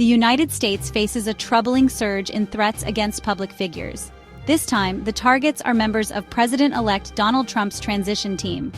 the United States faces a troubling surge in threats against public figures. This time, the targets are members of President-elect Donald Trump's transition team.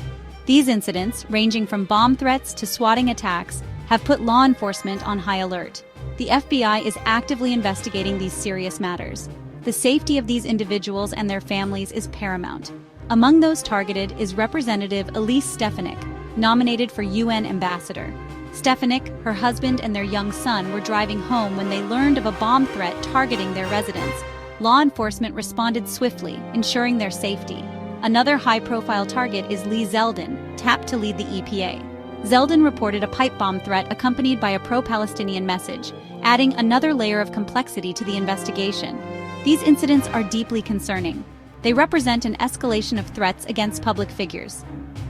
These incidents, ranging from bomb threats to swatting attacks, have put law enforcement on high alert. The FBI is actively investigating these serious matters. The safety of these individuals and their families is paramount. Among those targeted is Representative Elise Stefanik, nominated for UN ambassador. Stefanik, her husband, and their young son were driving home when they learned of a bomb threat targeting their residence. Law enforcement responded swiftly, ensuring their safety. Another high-profile target is Lee Zeldin, tapped to lead the EPA. Zeldin reported a pipe bomb threat accompanied by a pro-Palestinian message, adding another layer of complexity to the investigation. These incidents are deeply concerning. They represent an escalation of threats against public figures.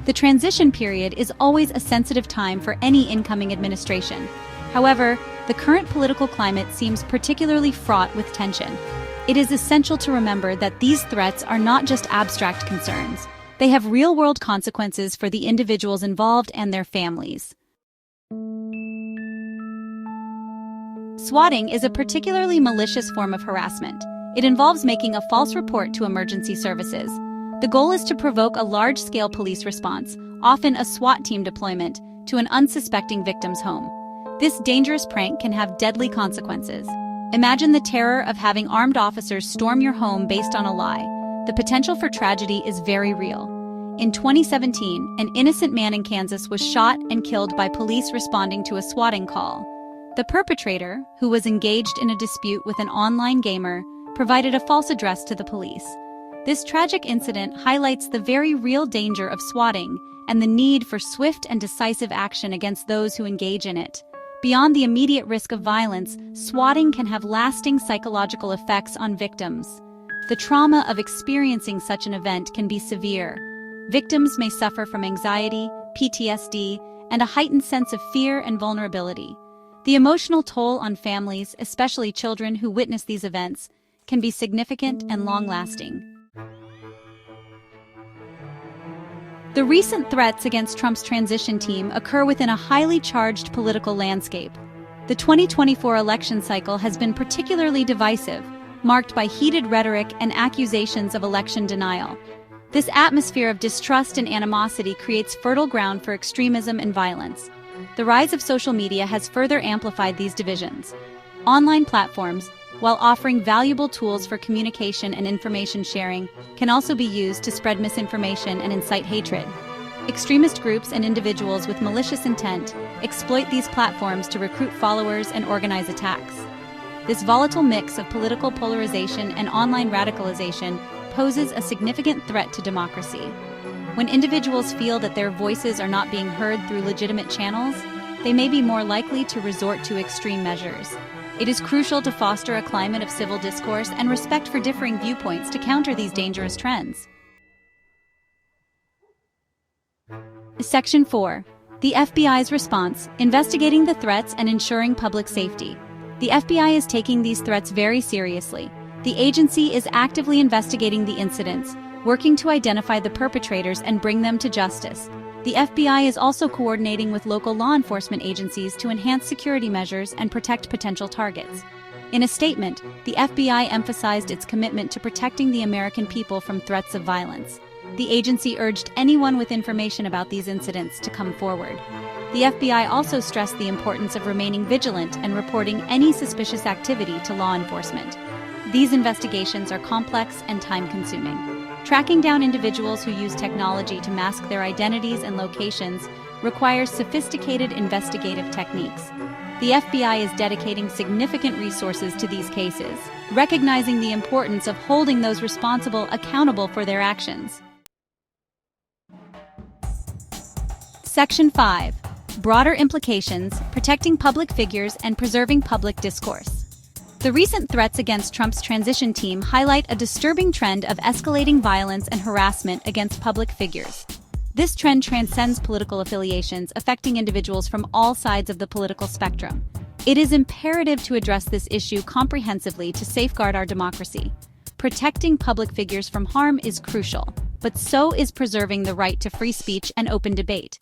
The transition period is always a sensitive time for any incoming administration. However, the current political climate seems particularly fraught with tension. It is essential to remember that these threats are not just abstract concerns. They have real-world consequences for the individuals involved and their families. Swatting is a particularly malicious form of harassment. It involves making a false report to emergency services. The goal is to provoke a large-scale police response, often a SWAT team deployment, to an unsuspecting victim's home. This dangerous prank can have deadly consequences. Imagine the terror of having armed officers storm your home based on a lie. The potential for tragedy is very real. In 2017, an innocent man in Kansas was shot and killed by police responding to a swatting call. The perpetrator, who was engaged in a dispute with an online gamer, provided a false address to the police. This tragic incident highlights the very real danger of swatting and the need for swift and decisive action against those who engage in it. Beyond the immediate risk of violence, swatting can have lasting psychological effects on victims. The trauma of experiencing such an event can be severe. Victims may suffer from anxiety, PTSD, and a heightened sense of fear and vulnerability. The emotional toll on families, especially children who witness these events, can be significant and long-lasting. The recent threats against Trump's transition team occur within a highly charged political landscape. The 2024 election cycle has been particularly divisive, marked by heated rhetoric and accusations of election denial. This atmosphere of distrust and animosity creates fertile ground for extremism and violence. The rise of social media has further amplified these divisions. Online platforms, while offering valuable tools for communication and information sharing, can also be used to spread misinformation and incite hatred. Extremist groups and individuals with malicious intent exploit these platforms to recruit followers and organize attacks. This volatile mix of political polarization and online radicalization poses a significant threat to democracy. When individuals feel that their voices are not being heard through legitimate channels, they may be more likely to resort to extreme measures. It is crucial to foster a climate of civil discourse and respect for differing viewpoints to counter these dangerous trends. Section 4. The FBI's response, investigating the threats and ensuring public safety. The FBI is taking these threats very seriously. The agency is actively investigating the incidents, working to identify the perpetrators and bring them to justice. The FBI is also coordinating with local law enforcement agencies to enhance security measures and protect potential targets. In a statement, the FBI emphasized its commitment to protecting the American people from threats of violence. The agency urged anyone with information about these incidents to come forward. The FBI also stressed the importance of remaining vigilant and reporting any suspicious activity to law enforcement. These investigations are complex and time-consuming. Tracking down individuals who use technology to mask their identities and locations requires sophisticated investigative techniques. The FBI is dedicating significant resources to these cases, recognizing the importance of holding those responsible accountable for their actions. Section 5. Broader implications, protecting public figures and preserving public discourse. The recent threats against Trump's transition team highlight a disturbing trend of escalating violence and harassment against public figures. This trend transcends political affiliations, affecting individuals from all sides of the political spectrum. It is imperative to address this issue comprehensively to safeguard our democracy. Protecting public figures from harm is crucial, but so is preserving the right to free speech and open debate.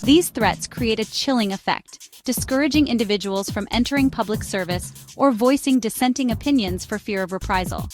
These threats create a chilling effect. discouraging individuals from entering public service or voicing dissenting opinions for fear of reprisal.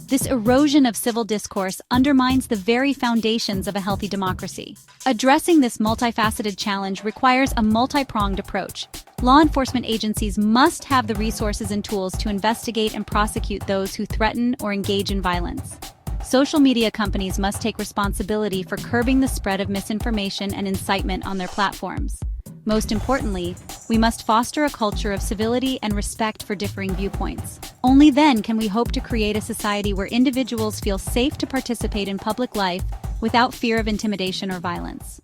This erosion of civil discourse undermines the very foundations of a healthy democracy. Addressing this multifaceted challenge requires a multi-pronged approach. Law enforcement agencies must have the resources and tools to investigate and prosecute those who threaten or engage in violence. Social media companies must take responsibility for curbing the spread of misinformation and incitement on their platforms. Most importantly, we must foster a culture of civility and respect for differing viewpoints. Only then can we hope to create a society where individuals feel safe to participate in public life without fear of intimidation or violence.